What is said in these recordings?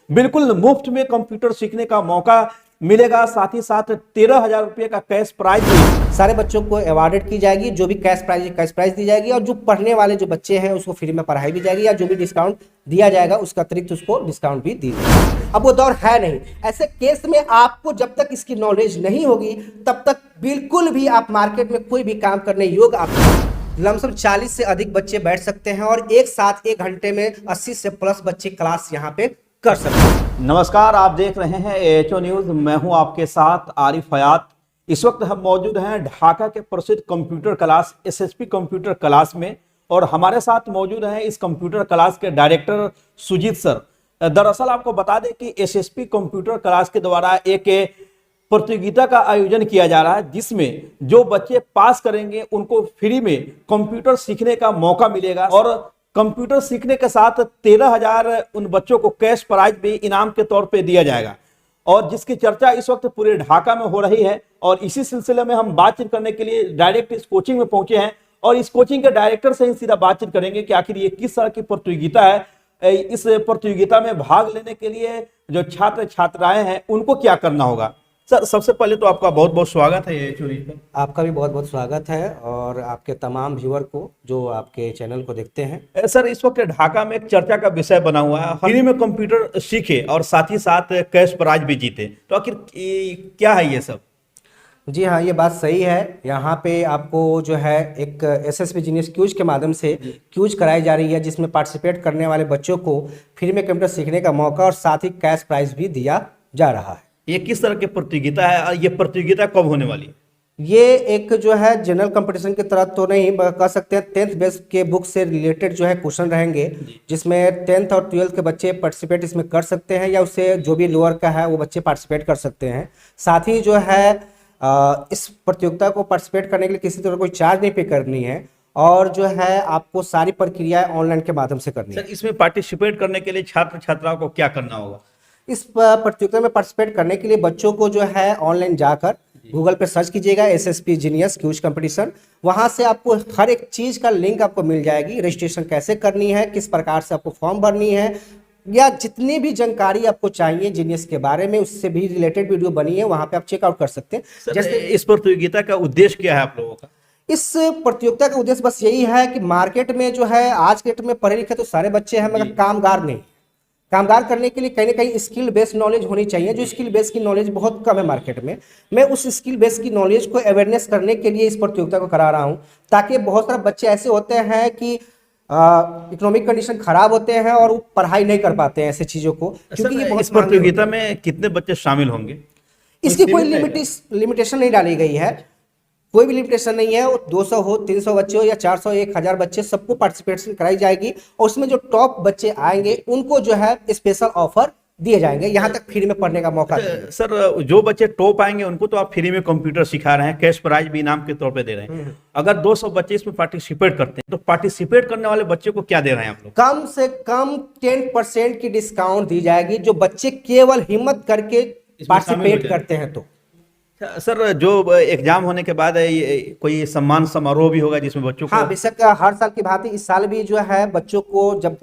बिल्कुल मुफ्त में कंप्यूटर सीखने का मौका मिलेगा, साथ ही साथ 13,000 रुपये का कैश प्राइज भी सारे बच्चों को अवार्डेड की जाएगी। जो भी कैश प्राइज दी जाएगी, और जो पढ़ने वाले जो बच्चे हैं उसको फ्री में पढ़ाई भी जाएगी, या जो भी डिस्काउंट दिया जाएगा उसका अतिरिक्त उसको डिस्काउंट भी दी जाएगी। अब वो दौर है नहीं, ऐसे केस में आपको जब तक इसकी नॉलेज नहीं होगी तब तक बिल्कुल भी आप मार्केट में कोई भी काम करने योग्य आप लमसम 40 से अधिक बच्चे बैठ सकते हैं, और एक साथ 1 घंटे में 80 से प्लस बच्चे क्लास यहाँ पे कर सकते हैं। नमस्कार, आप देख रहे हैं एएचओ न्यूज। मैं हूं आपके साथ आरिफ हयात। इस वक्त हम मौजूद हैं ढाका के प्रसिद्ध computer class SSP computer class में, और हमारे साथ मौजूद हैं इस कंप्यूटर क्लास के डायरेक्टर सुजीत सर। दरअसल आपको बता दें कि एसएसपी कंप्यूटर क्लास के द्वारा एक प्रतियोगिता का आयोजन किया जा रहा है, जिसमें जो बच्चे पास करेंगे उनको फ्री में कंप्यूटर सीखने का मौका मिलेगा, और कंप्यूटर सीखने के साथ 13,000 उन बच्चों को कैश प्राइज भी इनाम के तौर पे दिया जाएगा, और जिसकी चर्चा इस वक्त पूरे ढाका में हो रही है। और इसी सिलसिले में हम बातचीत करने के लिए डायरेक्ट इस कोचिंग में पहुंचे हैं, और इस कोचिंग के डायरेक्टर से ही सीधा बातचीत करेंगे कि आखिर ये किस तरह की प्रतियोगिता है। इस प्रतियोगिता में भाग लेने के लिए जो छात्र छात्राएं हैं उनको क्या करना होगा। सर, सबसे पहले तो आपका बहुत बहुत स्वागत है ये चोरी पर। आपका भी बहुत बहुत स्वागत है, और आपके तमाम व्यूअर को जो आपके चैनल को देखते हैं। सर, इस वक्त ढाका में एक चर्चा का विषय बना हुआ है, फ्री में कंप्यूटर सीखे और साथ ही साथ कैश प्राइज भी जीते, तो आखिर क्या है ये सब? जी हाँ, ये बात सही है। यहाँ पे आपको जो है एक एसएसपी जीनियस क्यूज के माध्यम से क्यूज कराई जा रही है, जिसमें पार्टिसिपेट करने वाले बच्चों को फ्री में कंप्यूटर सीखने का मौका और साथ ही कैश प्राइज भी दिया जा रहा है। ये किस तरह की प्रतियोगिता है और ये प्रतियोगिता कब होने वाली है? ये एक जो है जनरल कंपटीशन की तरह तो नहीं कह सकते हैं, 10th बेस के बुक से रिलेटेड जो है क्वेश्चन रहेंगे, जिसमें 10th और 12th के बच्चे पार्टिसिपेट इसमें कर सकते हैं, या उससे जो भी लोअर का है वो बच्चे पार्टिसिपेट कर सकते हैं। साथ ही जो है इस प्रतियोगिता को पार्टिसिपेट करने के लिए किसी तरह कोई चार्ज नहीं पे करनी है, और जो है आपको सारी प्रक्रिया ऑनलाइन के माध्यम से करनी है। सर, इसमें पार्टिसिपेट करने के लिए छात्र छात्राओं को क्या करना होगा? इस प्रतियोगिता में पार्टिसिपेट करने के लिए बच्चों को जो है ऑनलाइन जाकर गूगल पे सर्च कीजिएगा एसएसपी जीनियस क्यूज कंपटीशन। वहां से आपको हर एक चीज का लिंक आपको मिल जाएगी। रजिस्ट्रेशन कैसे करनी है, किस प्रकार से आपको फॉर्म भरनी है, या जितनी भी जानकारी आपको चाहिए जीनियस के बारे में, उससे भी रिलेटेड वीडियो बनी है, वहां पे आप चेकआउट कर सकते हैं। जैसे इस प्रतियोगिता का उद्देश्य क्या है आप लोगों का? इस प्रतियोगिता का उद्देश्य बस यही है कि मार्केट में जो है आज के डेट में पढ़े लिखे तो सारे बच्चे हैं, मगर कामगार नहीं। कामगार करने के लिए कहीं ना कहीं स्किल बेस्ड नॉलेज होनी चाहिए, जो स्किल बेस्ड की नॉलेज बहुत कम है मार्केट में। मैं उस स्किल बेस्ड की नॉलेज को अवेयरनेस करने के लिए इस प्रतियोगिता को करा रहा हूं, ताकि बहुत सारे बच्चे ऐसे होते हैं कि इकोनॉमिक कंडीशन खराब होते हैं और वो पढ़ाई नहीं कर पाते हैं ऐसे चीज़ों को, क्योंकि ये बहुत इस प्रतियोगिता में कितने बच्चे शामिल होंगे? इसकी कोई लिमिटेशन नहीं डाली गई है। कोई भी लिमिटेशन नहीं है। 200 हो, 300 बच्चे हो, या 400, 1000 बच्चे, सबको पार्टिसिपेशन कराई जाएगी, और उसमें जो टॉप बच्चे आएंगे उनको जो है स्पेशल ऑफर दिए जाएंगे, यहाँ तक फ्री में पढ़ने का मौका देंगे। सर, जो बच्चे टॉप आएंगे उनको तो आप फ्री में कंप्यूटर सिखा रहे हैं, कैश प्राइज भी इनाम के तौर पे दे रहे हैं। अगर 200 बच्चे इसमें पार्टिसिपेट करते हैं तो पार्टिसिपेट करने वाले बच्चे को क्या दे रहे हैं आप लोग? कम से कम 10% की डिस्काउंट दी जाएगी, जो बच्चे केवल हिम्मत करके पार्टिसिपेट करते हैं। तो सर, जो एग्जाम होने के बाद कोई सम्मान समारोह भी होगा जिसमें बच्चों को? हाँ, बेशक हर साल की भांति इस साल भी जो है बच्चों को जब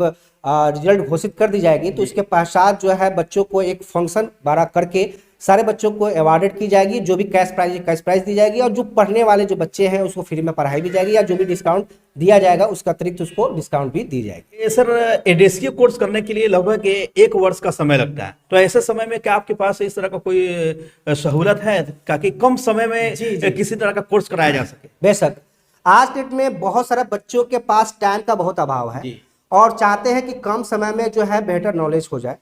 रिजल्ट घोषित कर दी जाएगी तो उसके पश्चात जो है बच्चों को एक फंक्शन बड़ा करके सारे बच्चों को अवार्डेड की जाएगी। जो भी कैश प्राइज दी जाएगी, और जो पढ़ने वाले जो बच्चे हैं उसको फ्री में पढ़ाई भी जाएगी, या जो भी डिस्काउंट दिया जाएगा उसका अतिरिक्त उसको डिस्काउंट भी दी जाएगी। सर, एडीसीए कोर्स करने के लिए लगभग 1 वर्ष का समय लगता है, तो ऐसे समय में क्या आपके पास इस तरह का कोई सहूलत है ताकि कम समय में किसी तरह का कोर्स कराया जा सके? बेशक आज डेट में बहुत सारे बच्चों के पास टाइम का बहुत अभाव है, और चाहते हैं कि कम समय में जो है बेहतर नॉलेज हो जाए।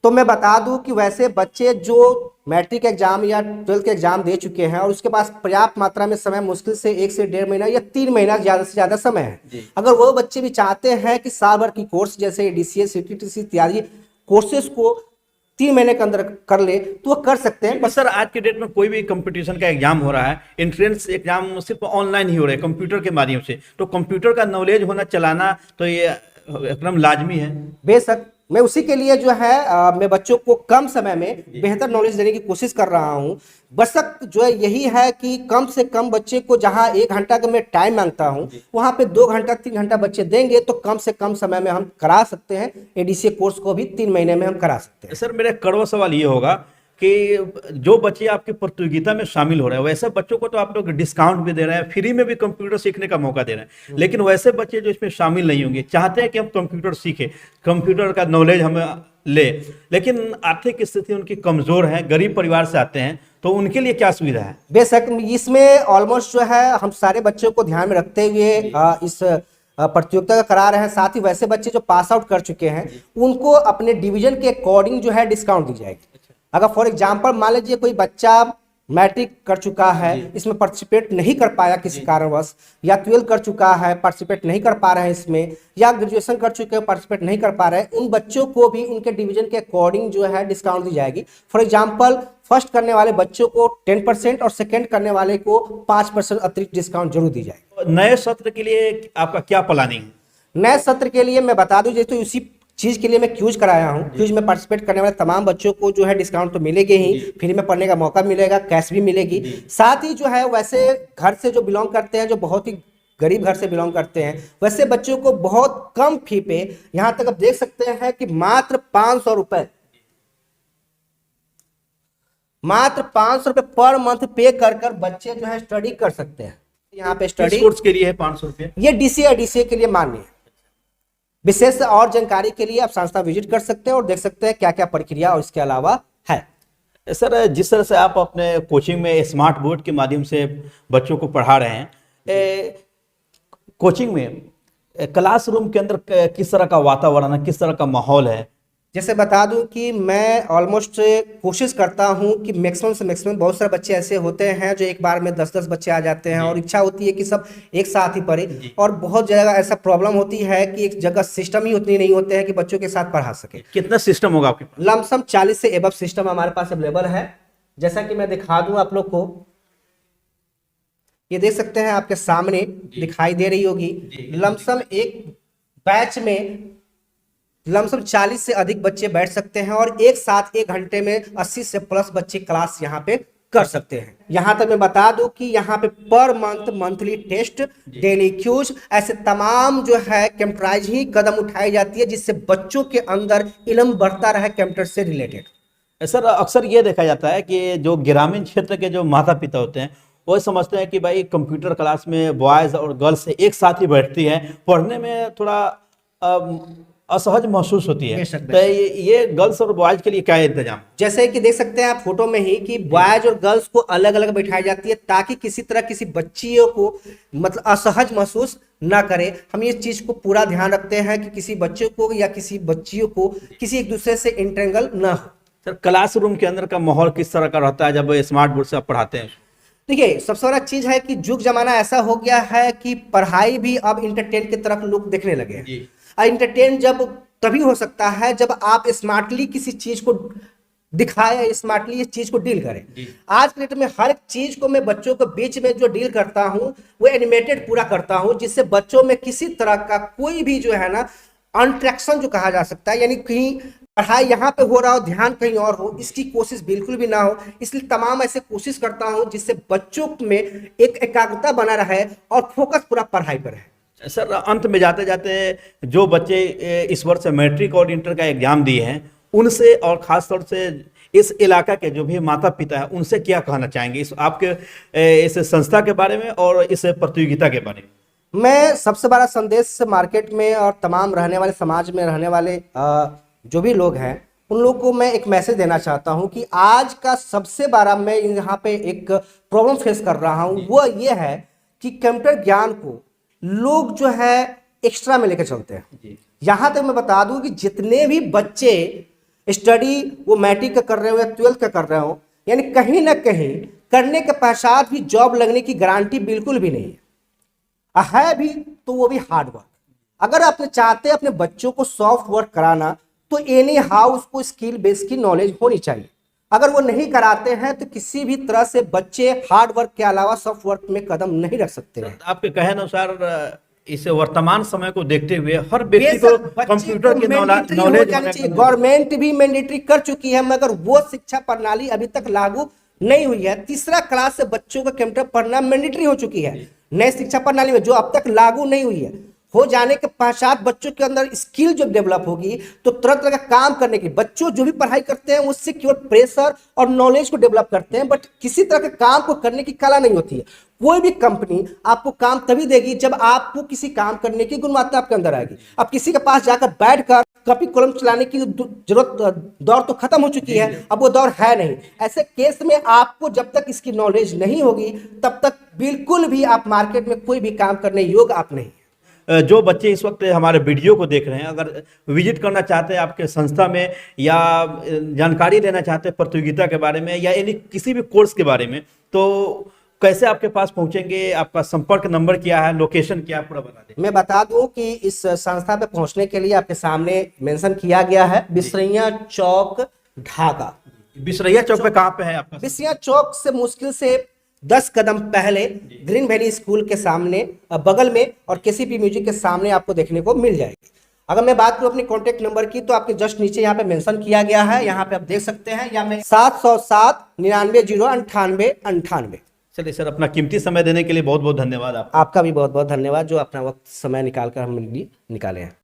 तो मैं बता दूं कि वैसे बच्चे जो मैट्रिक एग्जाम या 12th के एग्जाम दे चुके हैं और उसके पास पर्याप्त मात्रा में समय, मुश्किल से 1 से 1.5 महीना या 3 महीना ज्यादा से ज्यादा समय है, अगर वो बच्चे भी चाहते हैं कि साल भर की कोर्स जैसे एडीसीए, सीटीटीसी इत्यादि कोर्सेज को 3 महीने के अंदर कर ले तो वो कर सकते हैं। बस सर, आज के डेट में कोई भी कंपटीशन का एग्जाम हो रहा है, एंट्रेंस एग्जाम सिर्फ ऑनलाइन ही हो रहे हैं कंप्यूटर के माध्यम से, तो कंप्यूटर का नॉलेज होना, चलाना तो ये एकदम लाजमी है। बेशक मैं उसी के लिए जो है मैं बच्चों को कम समय में बेहतर नॉलेज देने की कोशिश कर रहा हूं। बशक जो है यही है कि कम से कम बच्चे को जहां 1 घंटा का मैं टाइम मांगता हूं, वहां पे 2 घंटा 3 घंटा बच्चे देंगे तो कम से कम समय में हम करा सकते हैं। एडीसीए कोर्स को भी 3 महीने में हम करा सकते हैं। सर मेरा कड़वा सवाल ये होगा कि जो बच्चे आपकी प्रतियोगिता में शामिल हो रहे हैं वैसे बच्चों को तो आप लोग डिस्काउंट भी दे रहे हैं, फ्री में भी कंप्यूटर सीखने का मौका दे रहे हैं, लेकिन वैसे बच्चे जो इसमें शामिल नहीं होंगे चाहते हैं कि हम कंप्यूटर सीखें, कंप्यूटर का नॉलेज हम ले, लेकिन आर्थिक स्थिति उनकी कमजोर है, गरीब परिवार से आते हैं, तो उनके लिए क्या सुविधा है? बेशक इसमें ऑलमोस्ट जो है हम सारे बच्चों को ध्यान में रखते हुए इस प्रतियोगिता का करा रहे हैं। साथ ही वैसे बच्चे जो पास आउट कर चुके हैं उनको अपने डिवीजन के अकॉर्डिंग जो है डिस्काउंट दी जाएगी। अगर फॉर एग्जांपल मान लीजिए कोई बच्चा मैट्रिक कर चुका है, इसमें पार्टिसिपेट नहीं कर पाया किसी कारणवश, या 12 कर चुका है पार्टिसिपेट नहीं कर पा रहे हैं इसमें, या ग्रेजुएशन कर चुके हैं पार्टिसिपेट नहीं कर पा रहे हैं, उन बच्चों को भी उनके डिवीजन के अकॉर्डिंग जो है डिस्काउंट दी जाएगी। फॉर एग्जांपल फर्स्ट करने वाले बच्चों को 10% और सेकेंड करने वाले को 5% अतिरिक्त डिस्काउंट जरूर दी जाएगी। नए सत्र के लिए आपका क्या प्लानिंग है? नए सत्र के लिए मैं बता दूं, जैसे उसी चीज के लिए मैं क्यूज कराया हूं। क्यूज में पार्टिसिपेट करने वाले तमाम बच्चों को जो है डिस्काउंट तो मिलेगी ही, फ्री में पढ़ने का मौका मिलेगा, कैश भी मिलेगी। साथ ही जो है वैसे घर से जो बिलोंग करते हैं, जो बहुत ही गरीब घर से बिलोंग करते हैं, वैसे बच्चों को बहुत कम फी पे, यहां तक आप देख सकते हैं कि मात्र 500 रुपए पर मंथ पे कर बच्चे जो है स्टडी कर सकते हैं। यहाँ पे स्टडी कोर्स के लिए है 500 रुपये। ये डीसीए के लिए मान्य है। विशेष और जानकारी के लिए आप संस्था विजिट कर सकते हैं और देख सकते हैं क्या क्या प्रक्रिया और इसके अलावा है। सर जिस तरह से आप अपने कोचिंग में स्मार्ट बोर्ड के माध्यम से बच्चों को पढ़ा रहे हैं, कोचिंग में क्लासरूम के अंदर किस तरह का वातावरण है, किस तरह का माहौल है? जैसे बता दूं कि मैं ऑलमोस्ट कोशिश करता हूं कि मैक्सिमम से मैक्सिमम, बहुत सारे बच्चे ऐसे होते हैं जो एक बार में 10-10 बच्चे आ जाते हैं और इच्छा होती है कि सब एक साथ ही पढ़े, और बहुत जगह ऐसा प्रॉब्लम होती है कि एक जगह सिस्टम ही उतनी नहीं होते हैं कि बच्चों के साथ पढ़ा सके। कितना सिस्टम होगा आपके पास? लमसम 40 से एबव सिस्टम हमारे पास अवेलेबल है। जैसा कि मैं दिखा दूं आप लोग को, ये देख सकते हैं आपके सामने दिखाई दे रही होगी। लमसम एक बैच में लमसम 40 से अधिक बच्चे बैठ सकते हैं और एक साथ 1 घंटे में 80 से प्लस बच्चे क्लास यहाँ पे कर सकते हैं। यहाँ तक मैं बता दूं कि यहाँ पे per month monthly test, daily quizzes, ऐसे तमाम जो है कंप्यूटराइज ही कदम उठाई जाती है जिससे बच्चों के अंदर इल्म बढ़ता रहे कंप्यूटर से रिलेटेड। सर अक्सर ये देखा जाता है कि जो ग्रामीण क्षेत्र के जो माता पिता होते हैं वो समझते हैं कि भाई कंप्यूटर क्लास में बॉयज और गर्ल्स एक साथ ही बैठती है, पढ़ने में थोड़ा असहज महसूस होती है। तो ये गर्ल्स और बॉयज के लिए क्या इंतजाम? जैसे कि देख सकते हैं आप फोटो में ही कि बॉयज और गर्ल्स को अलग अलग बैठाई जाती है ताकि किसी तरह किसी बच्चियों को मतलब असहज महसूस ना करे। हम इस चीज को पूरा ध्यान रखते हैं कि किसी बच्चों को या किसी बच्चियों को किसी एक दूसरे से इंटरेंगल ना हो। सर क्लासरूम के अंदर का माहौल किस तरह का रहता है जब स्मार्ट बोर्ड से आप पढ़ाते हैं? देखिए, सबसे बड़ा चीज है कि जुग जमाना ऐसा हो गया है कि पढ़ाई भी अब इंटरटेन की तरफ लोग देखने लगे हैं। इंटरटेन जब तभी हो सकता है जब आप स्मार्टली किसी चीज को दिखाए, स्मार्टली इस चीज को डील करें। आज के डेट में हर एक चीज को मैं बच्चों के बीच में जो डील करता हूं वो एनिमेटेड पूरा करता हूं, जिससे बच्चों में किसी तरह का कोई भी जो है ना अनट्रैक्शन जो कहा जा सकता है, यानी कहीं पढ़ाई यहाँ पे हो रहा हो ध्यान कहीं और हो, इसकी कोशिश बिल्कुल भी ना हो। इसलिए तमाम ऐसे कोशिश करता हूं जिससे बच्चों में एक एकाग्रता बना रहे और फोकस पूरा पढ़ाई पर है। सर अंत में जाते जाते जो बच्चे इस वर्ष मैट्रिक और इंटर का एग्जाम दिए हैं उनसे और खास तौर से इस इलाका के जो भी माता पिता हैं उनसे क्या कहना चाहेंगे इस आपके इस संस्था के बारे में और इस प्रतियोगिता के बारे में? मैं सबसे बड़ा संदेश मार्केट में और तमाम रहने वाले समाज में रहने वाले जो भी लोग हैं उन लोगों को मैं एक मैसेज देना चाहता हूं कि आज का सबसे बड़ा मैं यहाँ पे एक प्रॉब्लम फेस कर रहा हूं, वो ये है कि कंप्यूटर ज्ञान को लोग जो है एक्स्ट्रा में लेकर चलते हैं। यहां तक मैं बता दूं कि जितने भी बच्चे स्टडी वो मैट्रिक का कर रहे हो या 12th का कर रहे हो, यानी कहीं ना कहीं करने के पश्चात भी जॉब लगने की गारंटी बिल्कुल भी नहीं है भी तो वो भी हार्ड वर्क। अगर आप चाहते हैं अपने बच्चों को सॉफ्ट वर्क कराना तो एनी हाउ उसको स्किल बेस की नॉलेज होनी चाहिए। अगर वो नहीं कराते हैं तो किसी भी तरह से बच्चे हार्ड वर्क के अलावा सॉफ्ट वर्क में कदम नहीं रख सकते हैं। आपके कहे अनुसार इस वर्तमान समय को देखते हुए हर व्यक्ति को कंप्यूटर के नॉलेज होने चाहिए। गवर्नमेंट भी मैंडेटरी कर चुकी है, मगर वो शिक्षा प्रणाली अभी तक लागू नहीं हुई है। तीसरा क्लास से बच्चों को कंप्यूटर पढ़ना मैंडेटरी हो चुकी है नई शिक्षा प्रणाली में, जो अब तक लागू नहीं हुई है। हो जाने के पश्चात बच्चों के अंदर स्किल जब डेवलप होगी तो तरह तरह का काम करने की, बच्चों जो भी पढ़ाई करते हैं उससे केवल प्रेशर और नॉलेज को डेवलप करते हैं, बट किसी तरह के काम को करने की कला नहीं होती है। कोई भी कंपनी आपको काम तभी देगी जब आपको किसी काम करने की गुणवत्ता आपके अंदर आएगी। अब किसी के पास जाकर बैठकर कॉपी कलम चलाने की जरूरत, दौर तो खत्म हो चुकी है, अब वो दौर है नहीं। ऐसे केस में आपको जब तक इसकी नॉलेज नहीं होगी तब तक बिल्कुल भी आप मार्केट में कोई भी काम करने योग्य आप नहीं। जो बच्चे इस वक्त हमारे वीडियो को देख रहे हैं, अगर विजिट करना चाहते हैं आपके संस्था में या जानकारी लेना चाहते हैं प्रतियोगिता के बारे में या यानी किसी भी कोर्स के बारे में, तो कैसे आपके पास पहुंचेंगे? आपका संपर्क नंबर क्या है, लोकेशन क्या है, पूरा बता दें। मैं बता दूं कि इस संस्था पे पहुंचने के लिए आपके सामने मेंशन किया गया है बिसरैया चौक ढाका। बिसरैया चौक पे कहाँ पे है आपका? बिसरैया चौक से मुश्किल से 10 कदम पहले ग्रीन वैली स्कूल के सामने बगल में और केसीपी म्यूजिक के सामने आपको देखने को मिल जाएगी। अगर मैं बात करूं अपने कॉन्टेक्ट नंबर की तो आपके जस्ट नीचे यहाँ पे मेंशन किया गया है, यहाँ पे आप देख सकते हैं, या मैं 707 99 0 98 98। चलिए सर, अपना कीमती समय देने के लिए बहुत बहुत धन्यवाद। आपका भी बहुत बहुत धन्यवाद, जो अपना वक्त समय निकाल कर हम लिए निकाले हैं।